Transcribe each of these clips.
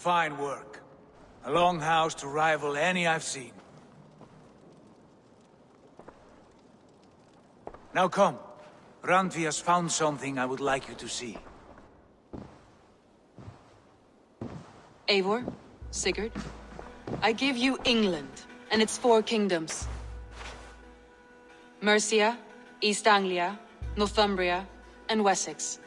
Fine work. A longhouse to rival any I've seen. Now come. Randvi has found something I would like you to see. Eivor, Sigurd, I give you England and its 4 kingdoms. Mercia, East Anglia, Northumbria, and Wessex.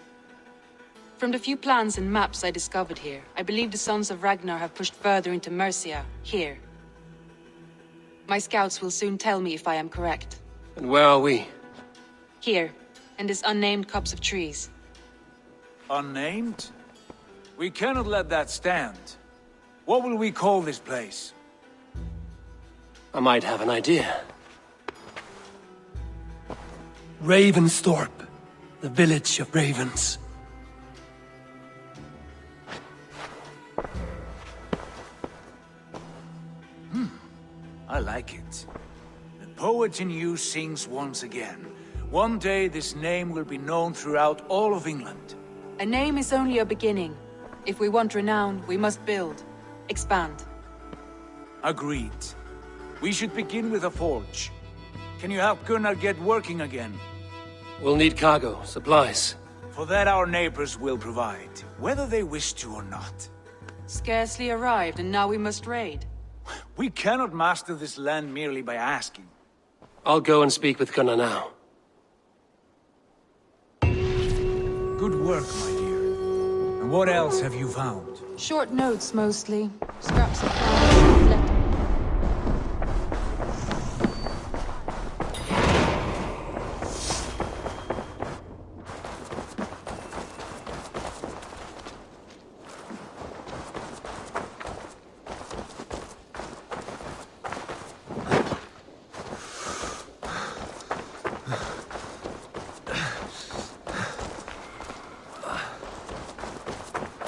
From the few plans and maps I discovered here, I believe the Sons of Ragnar have pushed further into Mercia, here. My scouts will soon tell me if I am correct. And where are we? Here, in this unnamed copse of trees. Unnamed? We cannot let that stand. What will we call this place? I might have an idea. Ravensthorpe, the village of ravens. I like it. The poet in you sings once again. One day this name will be known throughout all of England. A name is only a beginning. If we want renown, we must build, expand. Agreed. We should begin with a forge. Can you help Gunnar get working again? We'll need cargo, supplies. For that our neighbors will provide, whether they wish to or not. Scarcely arrived, and now we must raid. We cannot master this land merely by asking. I'll go and speak with Gunnar now. Good work, my dear. And what else have you found? Short notes, mostly. Scraps of plans, letters.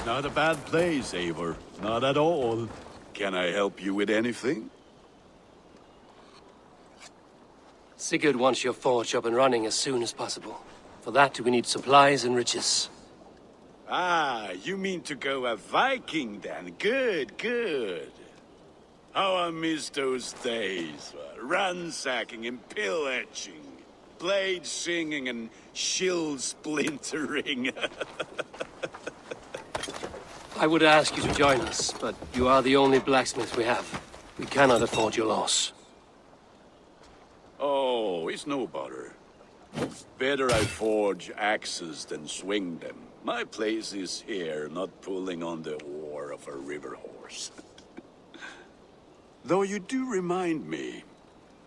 Not a bad place, Eivor. Not at all. Can I help you with anything? Sigurd wants your forge up and running as soon as possible. For that, we need supplies and riches. Ah, you mean to go a Viking then? Good, good. How I miss those days. Ransacking and pillaging. Blade singing and shield splintering. I would ask you to join us, but you are the only blacksmith we have. We cannot afford your loss. Oh, it's no bother. Better I forge axes than swing them. My place is here, not pulling on the oar of a river horse. Though you do remind me,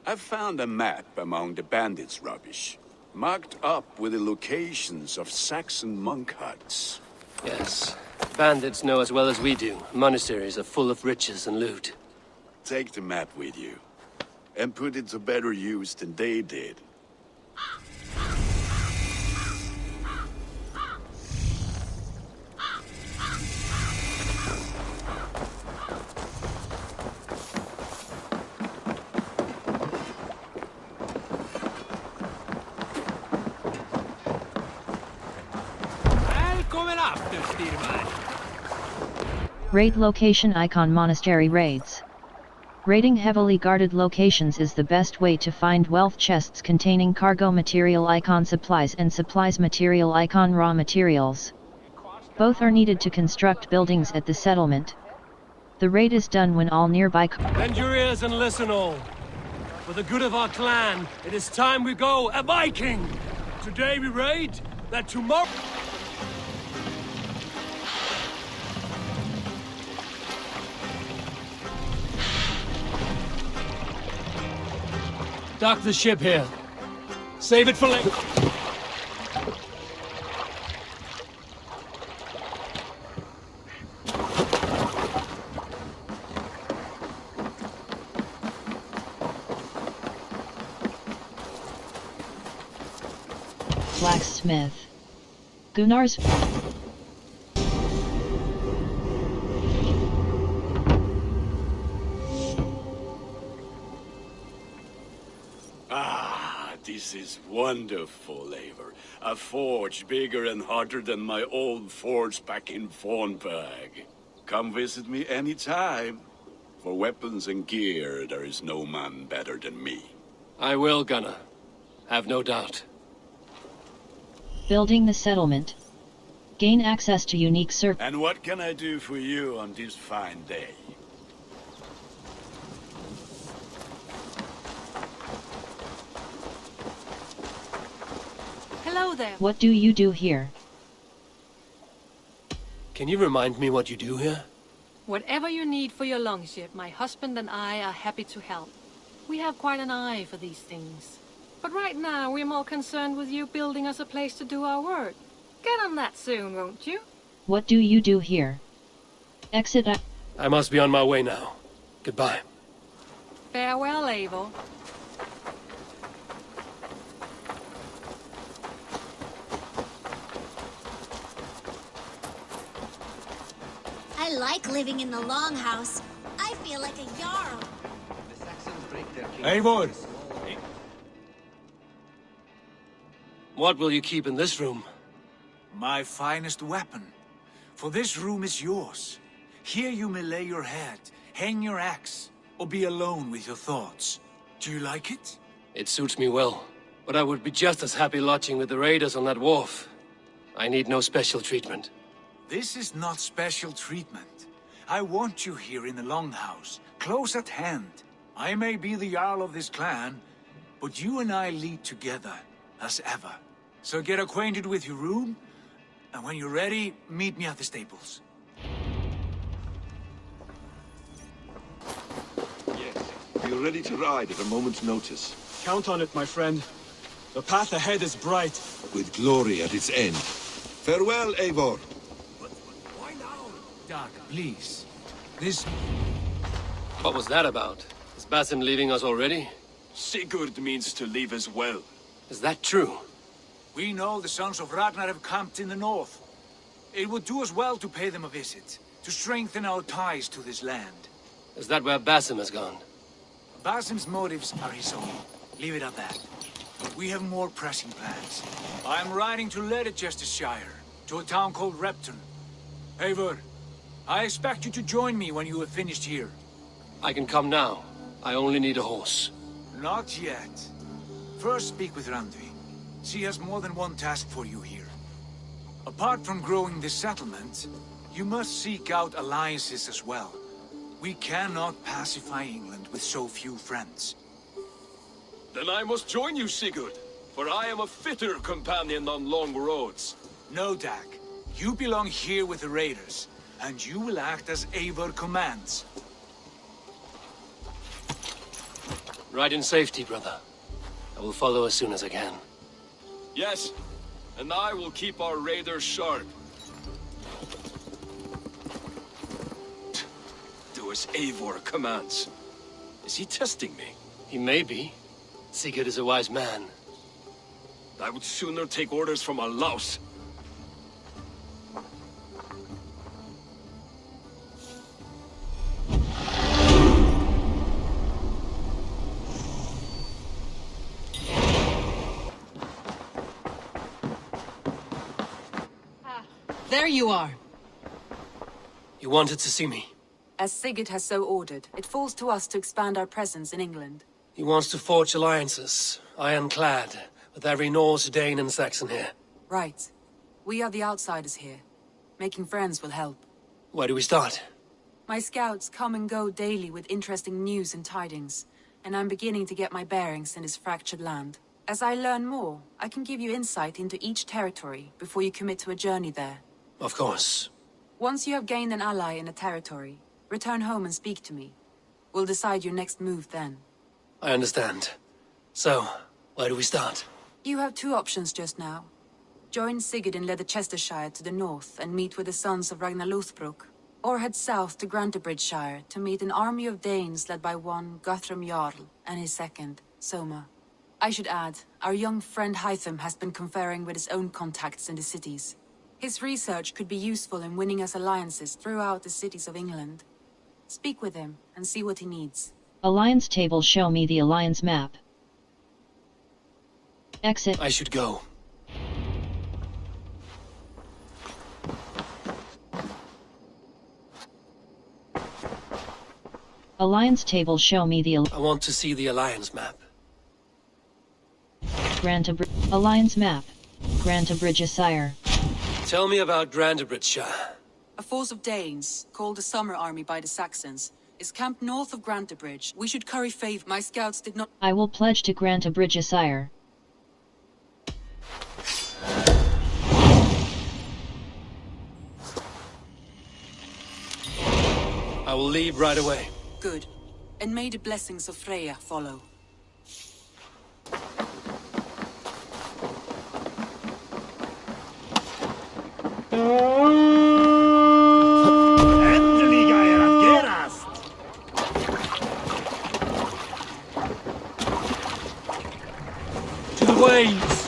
I found a map among the bandits' rubbish, marked up with the locations of Saxon monk huts. Yes. Bandits know as well as we do. Monasteries are full of riches and loot. Take the map with you, and put it to better use than they did. Raid location icon monastery raids. Raiding heavily guarded locations is the best way to find wealth chests containing cargo material icon supplies and supplies material icon raw materials. Both are needed to construct buildings at the settlement. The raid is done when all nearby Bend your ears and listen all. For the good of our clan, it is time we go a Viking! Today we raid, that tomorrow... Dock the ship here. Save it for later. Blacksmith. Gunnar's... This is wonderful, Eivor. A forge bigger and hotter than my old forge back in Fornburg. Come visit me anytime. For weapons and gear, there is no man better than me. I will, Gunner. Have no doubt. Building the settlement. Gain access to unique servers. And what can I do for you on this fine day? Hello there. What do you do here? Can you remind me what you do here? Whatever you need for your longship, my husband and I are happy to help. We have quite an eye for these things. But right now, we're more concerned with you building us a place to do our work. Get on that soon, won't you? What do you do here? Exit. I must be on my way now. Goodbye. Farewell, Eivor. I like living in the Longhouse. I feel like a Jarl. Eivor! What will you keep in this room? My finest weapon. For this room is yours. Here you may lay your head, hang your axe, or be alone with your thoughts. Do you like it? It suits me well, but I would be just as happy lodging with the raiders on that wharf. I need no special treatment. This is not special treatment. I want you here in the Longhouse, close at hand. I may be the Jarl of this clan, but you and I lead together, as ever. So get acquainted with your room, and when you're ready, meet me at the stables. Yes, we're ready to ride at a moment's notice. Count on it, my friend. The path ahead is bright. With glory at its end. Farewell, Eivor. Doug, please. This... What was that about? Is Basim leaving us already? Sigurd means to leave as well. Is that true? We know the sons of Ragnar have camped in the north. It would do us well to pay them a visit, to strengthen our ties to this land. Is that where Basim has gone? Basim's motives are his own. Leave it at that. We have more pressing plans. I'm riding to Leicestershire, to a town called Repton. Eivor, I expect you to join me when you have finished here. I can come now. I only need a horse. Not yet. First speak with Randvi. She has more than one task for you here. Apart from growing this settlement, you must seek out alliances as well. We cannot pacify England with so few friends. Then I must join you, Sigurd, for I am a fitter companion on long roads. No, Dag. You belong here with the raiders, and you will act as Eivor commands. Ride in safety, brother. I will follow as soon as I can. Yes, and I will keep our raiders sharp. Do as Eivor commands. Is he testing me? He may be. Sigurd is a wise man. I would sooner take orders from a louse. There you are. You wanted to see me? As Sigurd has so ordered, it falls to us to expand our presence in England. He wants to forge alliances, ironclad, with every Norse, Dane and Saxon here. Right. We are the outsiders here. Making friends will help. Where do we start? My scouts come and go daily with interesting news and tidings, and I'm beginning to get my bearings in this fractured land. As I learn more, I can give you insight into each territory before you commit to a journey there. Of course. Once you have gained an ally in a territory, return home and speak to me. We'll decide your next move then. I understand. So, where do we start? You have two options just now. Join Sigurd in Leicestershire to the north and meet with the sons of Ragnar Lothbrok, or head south to Grantebridgeshire to meet an army of Danes led by one Guthrum Jarl and his second, Soma. I should add, our young friend Hytham has been conferring with his own contacts in the cities. His research could be useful in winning us alliances throughout the cities of England. Speak with him and see what he needs. Alliance table. Show me the alliance map. Exit. I should go. Alliance table, show me the I want to see the Alliance map. Alliance map. Grantebridgesire. Tell me about Grantebridgeshire. A force of Danes, called the Summer Army by the Saxons, is camped north of Grantebridge. We should curry favor. My scouts did not... I will pledge to Grantebridgesire. I will leave right away. Good. And may the blessings of Freya follow. To the waves!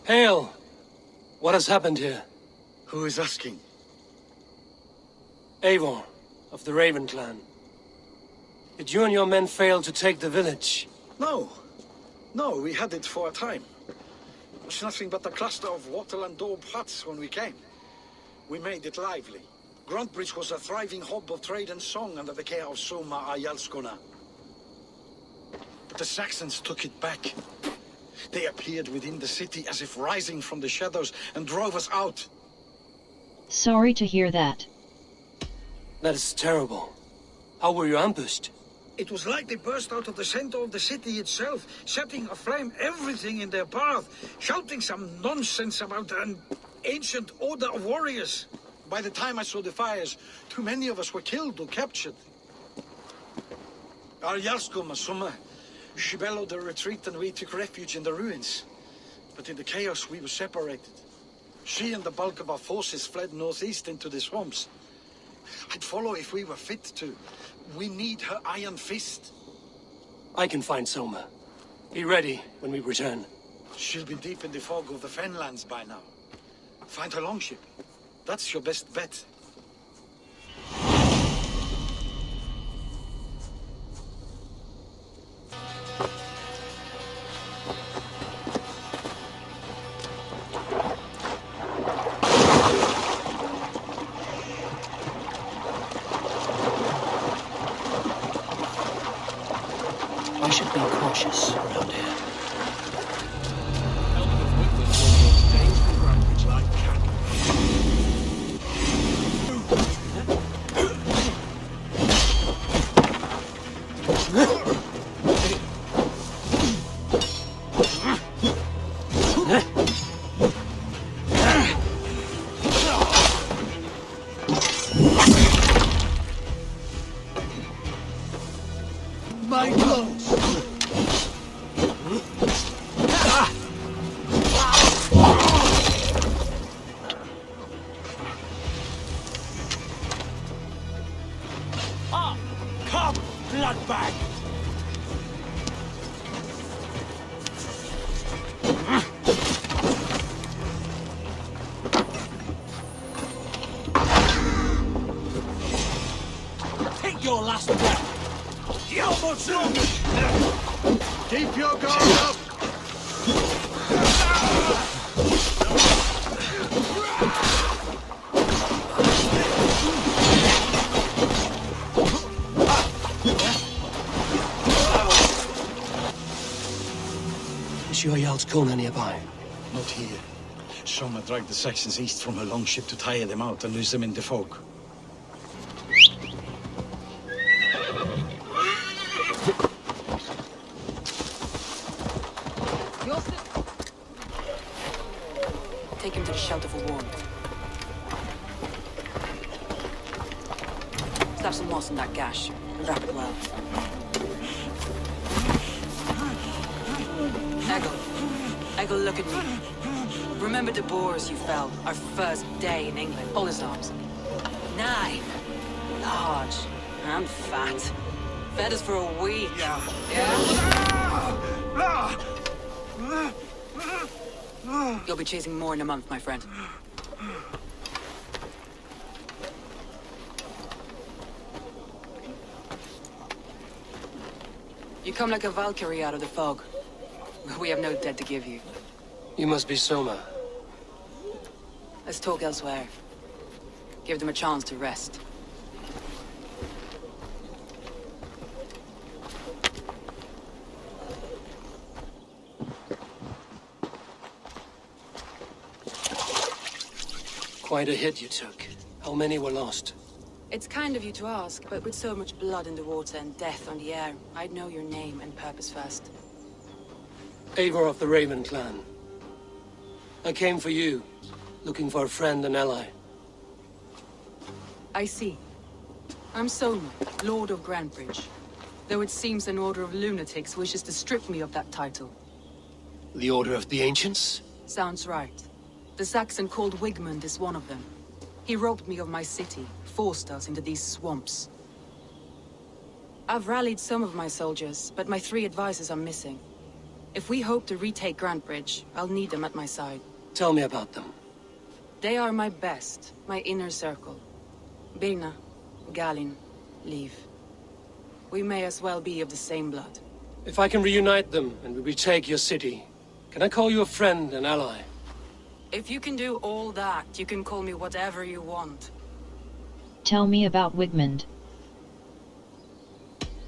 Hail! What has happened here? Who is asking? Eivor, of the Raven clan. Did you and your men fail to take the village? No. No, we had it for a time. It was nothing but a cluster of wattle and daub huts when we came. We made it lively. Grantebridge was a thriving hub of trade and song under the care of Soma Ayalskona. But the Saxons took it back. They appeared within the city as if rising from the shadows and drove us out. Sorry to hear that. That is terrible. How were you ambushed? It was like they burst out of the center of the city itself, setting aflame everything in their path, shouting some nonsense about an ancient order of warriors. By the time I saw the fires, too many of us were killed or captured. Ayalskona, Soma, she bellowed a retreat and we took refuge in the ruins. But in the chaos we were separated. She and the bulk of our forces fled northeast into the swamps. I'd follow if we were fit to. We need her iron fist. I can find Soma. Be ready when we return. She'll be deep in the fog of the Fenlands by now. Find her longship. That's your best bet. I should be cautious around here. My clothes! Come, bloodbag! Take your last breath! How much longer? Keep your guard up! Is your Jarl's corner nearby? Not here. Soma dragged the Saxons east from her longship to tire them out and lose them in the fog. Take him to the shelter for warmth. Slap some moss in that gash and wrap it well. Eggle, look at me. Remember the boars you felled our first day in England? Hold his arms. 9. Large and fat. Fed us for a week. Yeah? You'll be chasing more in a month, my friend. You come like a Valkyrie out of the fog. We have no debt to give you. You must be Soma. Let's talk elsewhere. Give them a chance to rest. Quite a hit you took. How many were lost? It's kind of you to ask, but with so much blood in the water and death on the air, I'd know your name and purpose first. Eivor of the Raven clan. I came for you, looking for a friend and ally. I see. I'm Soma, Lord of Grantbridge. Though it seems an order of lunatics wishes to strip me of that title. The Order of the Ancients? Sounds right. The Saxon called Wigmund is one of them. He robbed me of my city, forced us into these swamps. I've rallied some of my soldiers, but my 3 advisors are missing. If we hope to retake Grantbridge, I'll need them at my side. Tell me about them. They are my best, my inner circle. Birna, Galin, Liv. We may as well be of the same blood. If I can reunite them and we retake your city, can I call you a friend and ally? If you can do all that, you can call me whatever you want. Tell me about Wigmund.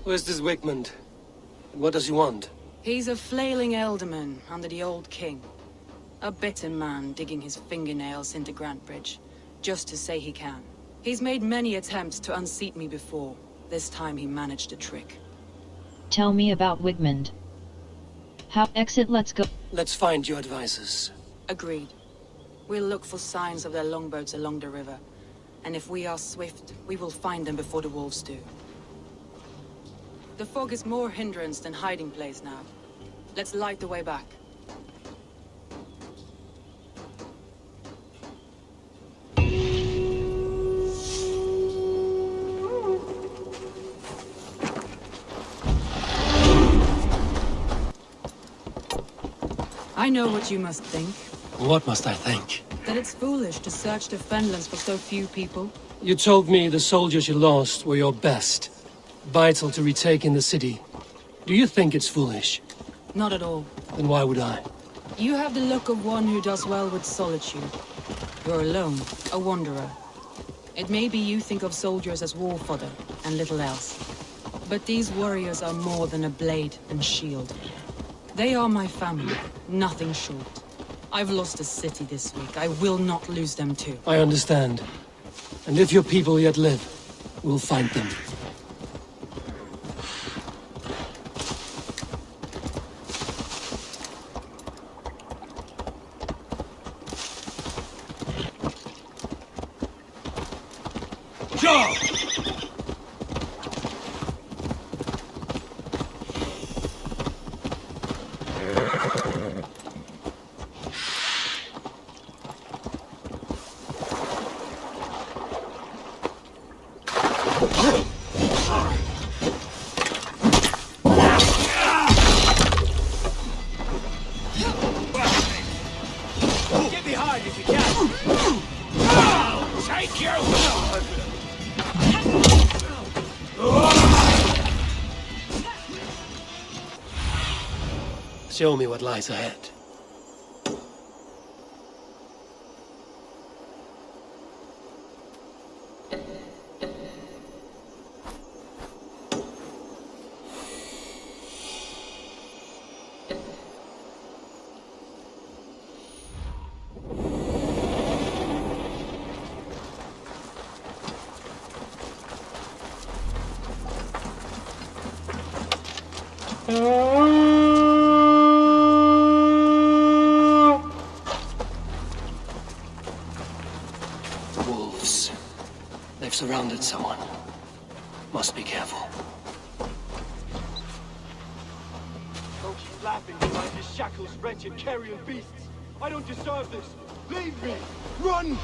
Where's this Wigmund? And what does he want? He's a flailing elderman under the old king. A bitter man digging his fingernails into Grantbridge, just to say he can. He's made many attempts to unseat me before. This time he managed a trick. Tell me about Wigmund. How exit let's go. Let's find your advisors. Agreed. We'll look for signs of their longboats along the river. And if we are swift, we will find them before the wolves do. The fog is more hindrance than hiding place now. Let's light the way back. I know what you must think. What must I think? That it's foolish to search the Fenlands for so few people. You told me the soldiers you lost were your best. Vital to retaking the city. Do you think it's foolish? Not at all. Then why would I? You have the look of one who does well with solitude. You're alone, a wanderer. It may be you think of soldiers as war fodder, and little else. But these warriors are more than a blade and shield. They are my family, nothing short. I've lost a city this week. I will not lose them too. I understand. And if your people yet live, we'll find them. Get behind if you can. Take your Show me what lies ahead. Wolves. They've surrounded someone. Must be careful. Don't keep laughing behind your shackles, wretched carrion beasts. I don't deserve this. Leave me. Run!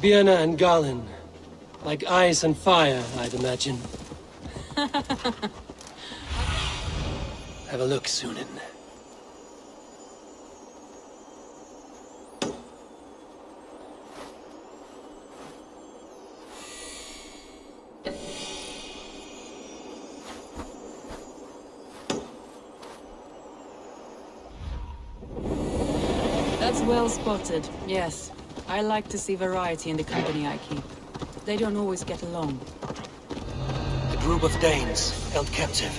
Vienna and Galen. Like ice and fire, I'd imagine. Have a look, Sunan. That's well spotted, yes. I like to see variety in the company I keep. They don't always get along. A group of Danes held captive.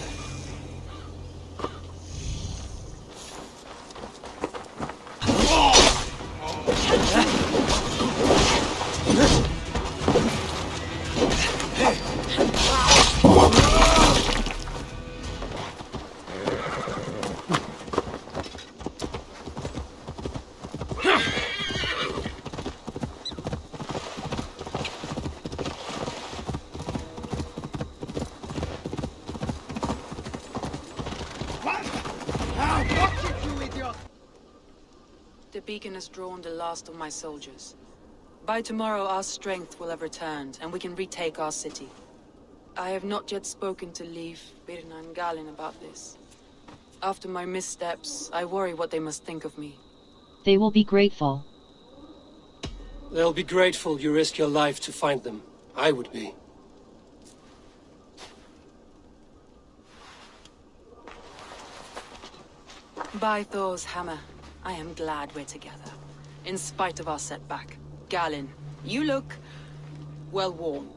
The beacon has drawn the last of my soldiers. By tomorrow our strength will have returned, and we can retake our city. I have not yet spoken to Leif, Birna and Galen about this. After my missteps, I worry what they must think of me. They will be grateful. They'll be grateful you risk your life to find them. I would be. By Thor's hammer, I am glad we're together. In spite of our setback. Galen, you look well worn.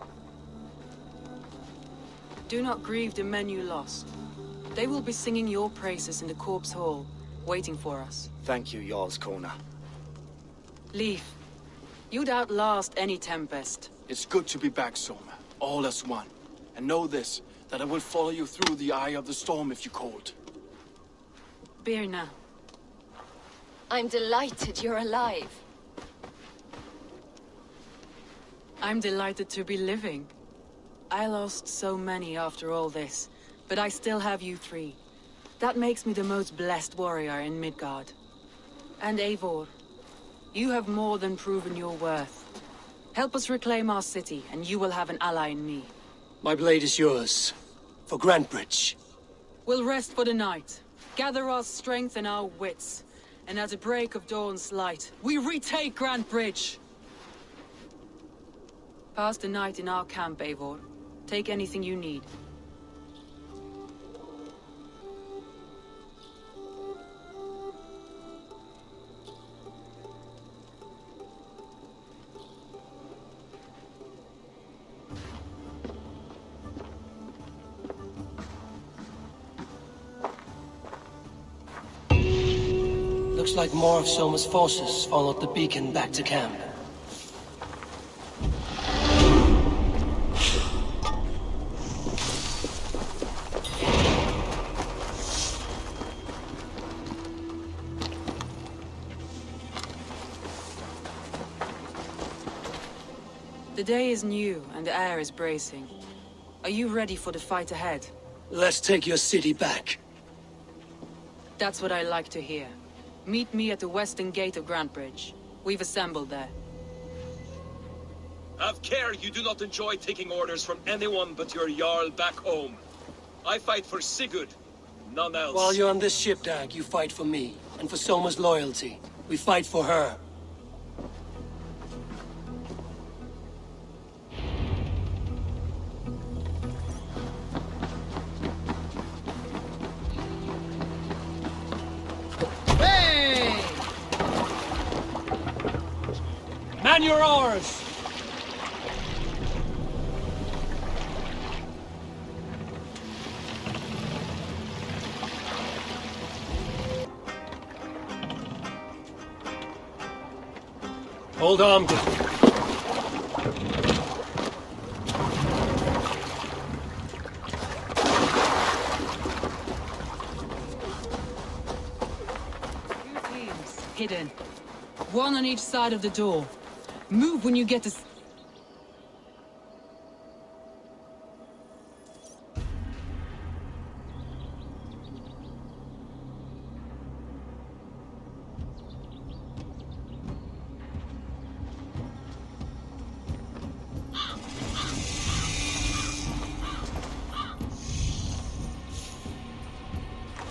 Do not grieve the men you lost. They will be singing your praises in the corpse hall, waiting for us. Thank you, Jarl's Corner. Leave. You'd outlast any tempest. It's good to be back, Soma. All as one. And know this, that I will follow you through the eye of the storm if you called. Beer now. I'm delighted you're alive. I'm delighted to be living. I lost so many after all this, but I still have you three. That makes me the most blessed warrior in Midgard. And Eivor, you have more than proven your worth. Help us reclaim our city, and you will have an ally in me. My blade is yours. For Grantbridge. We'll rest for the night, gather our strength and our wits, and at the break of dawn's light, we retake Grantbridge! Pass the night in our camp, Eivor. Take anything you need. Looks like more of Soma's forces followed the beacon back to camp. The day is new, and the air is bracing. Are you ready for the fight ahead? Let's take your city back. That's what I like to hear. Meet me at the western gate of Grantbridge. We've assembled there. Have care you do not enjoy taking orders from anyone but your Jarl back home. I fight for Sigurd, none else. While you're on this ship, Dag, you fight for me, and for Soma's loyalty. We fight for her. Man your oars! Hold on, good. Two teams, hidden. One on each side of the door. Move when you get to...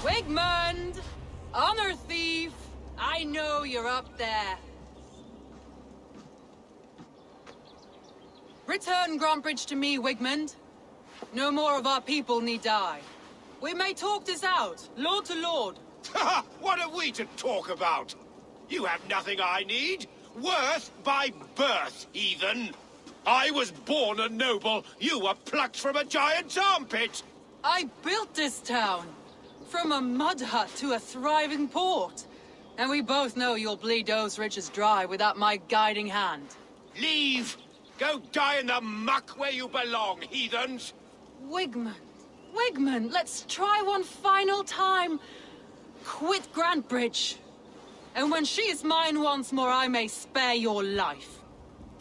Wigmund! Honor thief! I know you're up there. Return Grantbridge to me, Wigmund. No more of our people need die. We may talk this out, lord to lord. What are we to talk about? You have nothing I need. Worth by birth, heathen. I was born a noble. You were plucked from a giant's armpit. I built this town. From a mud hut to a thriving port. And we both know you'll bleed those riches dry without my guiding hand. Leave! Go die in the muck where you belong, heathens! Wigmund, let's try one final time. Quit Grantbridge. And when she is mine once more, I may spare your life.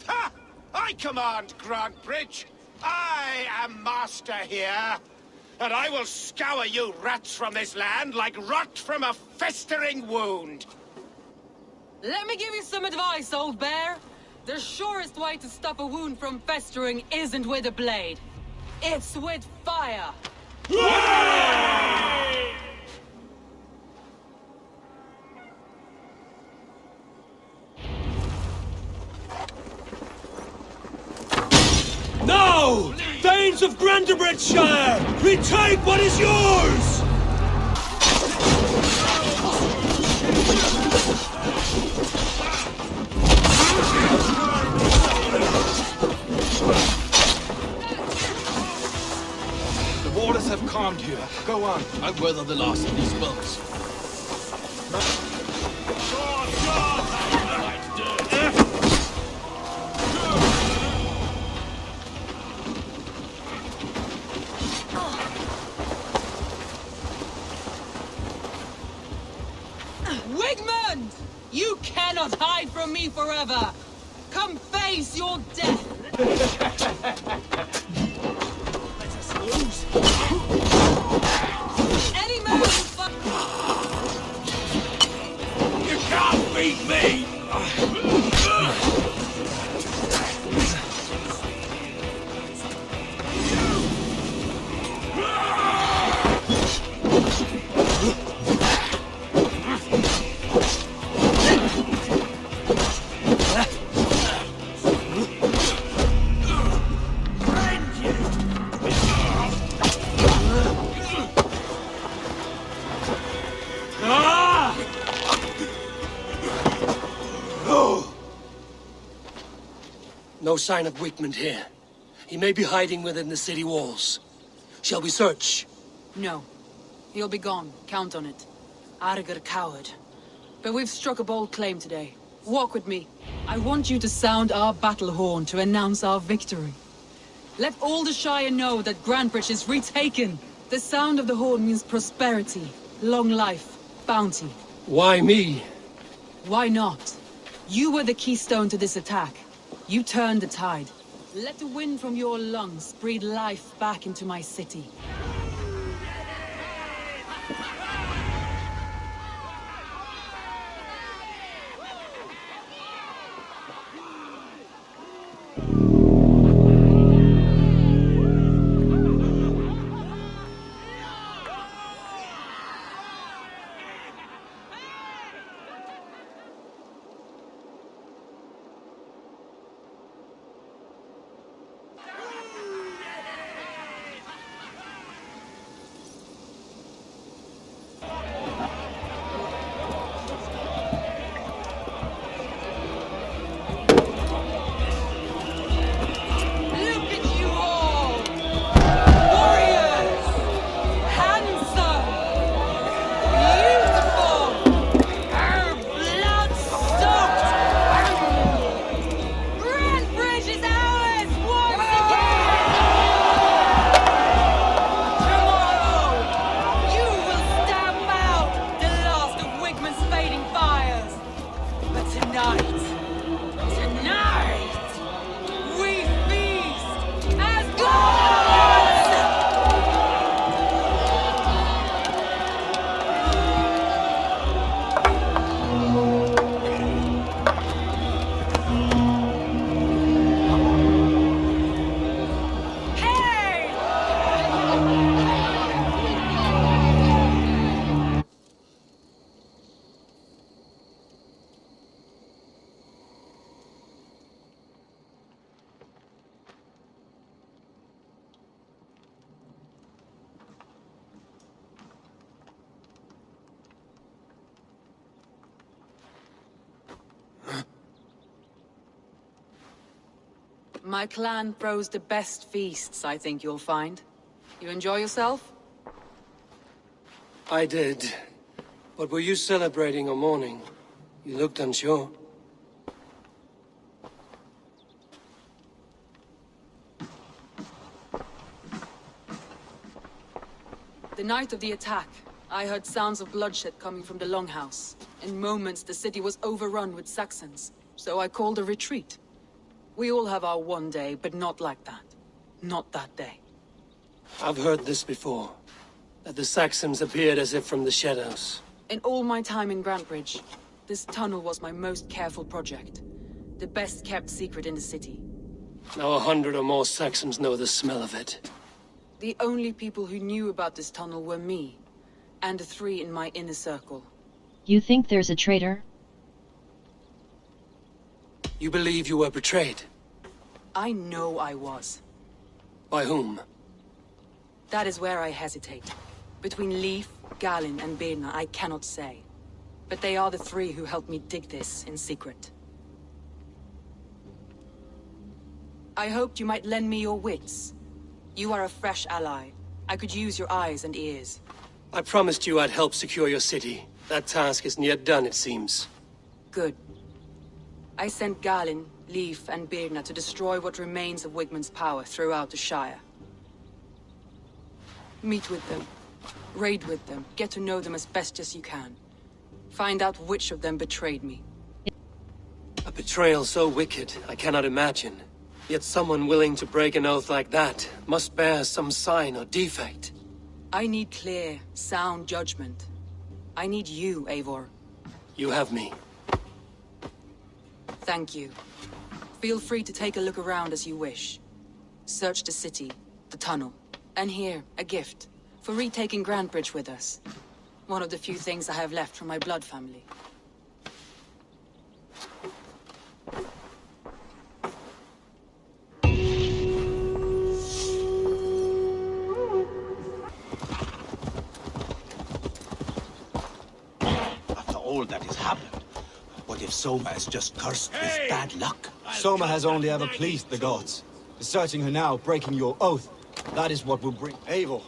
Ha! I command Grantbridge. I am master here. And I will scour you rats from this land like rot from a festering wound. Let me give you some advice, old bear. The surest way to stop a wound from festering isn't with a blade. It's with fire. Now! Thanes of Grantebridgeshire! Retake what is yours! calmed here. Go on. I'll weather the last of these bumps. Wigmund! You cannot hide from me forever! Come face your death! Let us lose. Any man who You can't beat me! No sign of Wigmund here. He may be hiding within the city walls. Shall we search? No. He'll be gone. Count on it. Arger coward. But we've struck a bold claim today. Walk with me. I want you to sound our battle horn to announce our victory. Let all the Shire know that Grantbridge is retaken. The sound of the horn means prosperity, long life, bounty. Why me? Why not? You were the keystone to this attack. You turned the tide. Let the wind from your lungs breathe life back into my city. My clan throws the best feasts, I think you'll find. You enjoy yourself? I did. But were you celebrating or mourning? You looked unsure. The night of the attack, I heard sounds of bloodshed coming from the Longhouse. In moments, the city was overrun with Saxons, so I called a retreat. We all have our one day, but not like that. Not that day. I've heard this before. That the Saxons appeared as if from the shadows. In all my time in Grantbridge, this tunnel was my most careful project. The best kept secret in the city. Now 100 or more Saxons know the smell of it. The only people who knew about this tunnel were me, and the 3 in my inner circle. You think there's a traitor? You believe you were betrayed? I know I was. By whom? That is where I hesitate. Between Leif, Galin, and Birna, I cannot say. But they are the 3 who helped me dig this in secret. I hoped you might lend me your wits. You are a fresh ally, I could use your eyes and ears. I promised you I'd help secure your city. That task isn't yet done, it seems. Good. I sent Galin, Leif, and Birna to destroy what remains of Wigmund's power throughout the Shire. Meet with them. Raid with them. Get to know them as best as you can. Find out which of them betrayed me. A betrayal so wicked, I cannot imagine. Yet someone willing to break an oath like that must bear some sign or defect. I need clear, sound judgment. I need you, Eivor. You have me. Thank you. Feel free to take a look around as you wish. Search the city, the tunnel, and here, a gift, for retaking Grandbridge with us. One of the few things I have left from my blood family. After all that has happened, what if Soma is just cursed with bad luck? Soma has only ever pleased the gods. Deserting her now, breaking your oath, that is what will bring... Eivor,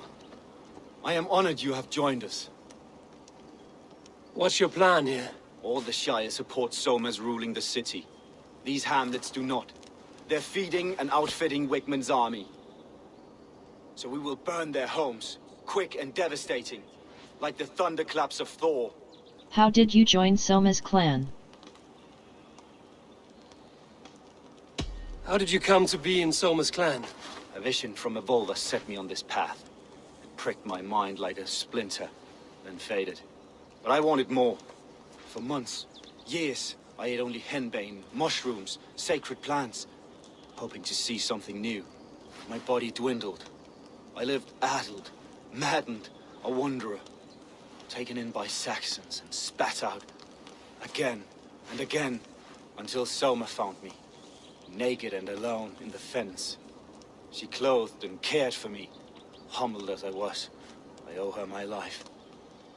I am honored you have joined us. What's your plan here? All the Shire support Soma's ruling the city. These hamlets do not. They're feeding and outfitting Wigmund's army. So we will burn their homes, quick and devastating, like the thunderclaps of Thor. How did you join Soma's clan? How did you come to be in Soma's clan? A vision from Evolva set me on this path. It pricked my mind like a splinter, then faded. But I wanted more. For months, years, I ate only henbane, mushrooms, sacred plants, hoping to see something new. My body dwindled. I lived addled, maddened, a wanderer, taken in by Saxons and spat out again and again, until Soma found me, naked and alone in the fens. She clothed and cared for me, humbled as I was. I owe her my life.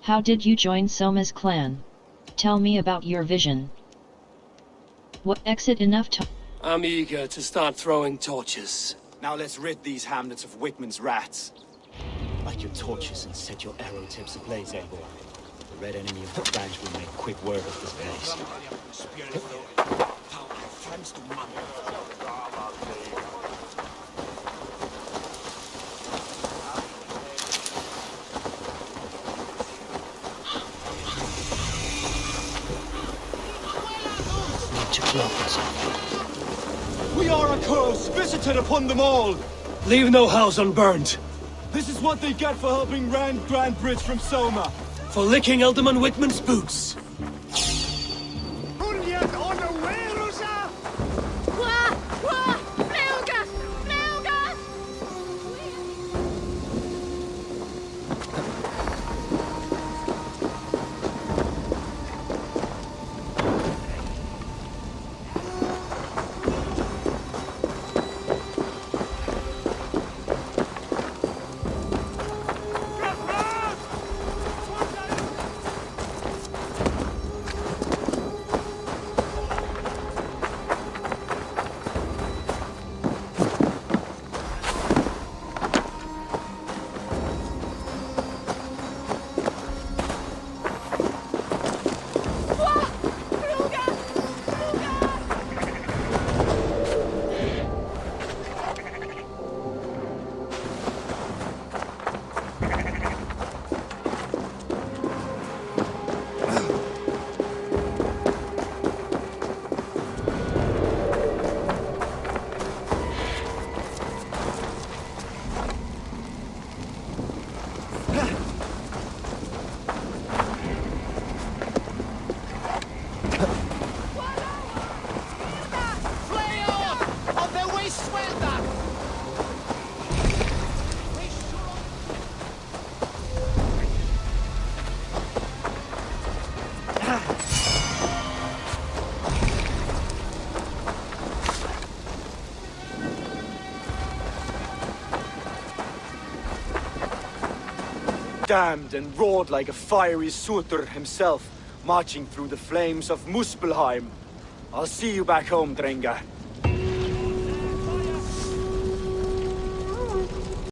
How did you join Soma's clan? Tell me about your vision. What exit enough to... I'm eager to start throwing torches. Now let's rid these hamlets of Wigmund's rats. Light your torches and set your arrow tips ablaze, Eivor. The red enemy of the branch will make quick work of this place. We are a curse visited upon them all! Leave no house unburned. This is what they get for helping Rand Grandbridge from Soma. For licking Elderman Wigmund's boots. Damned and roared like a fiery Surtur himself, marching through the flames of Muspelheim. I'll see you back home, Drenga.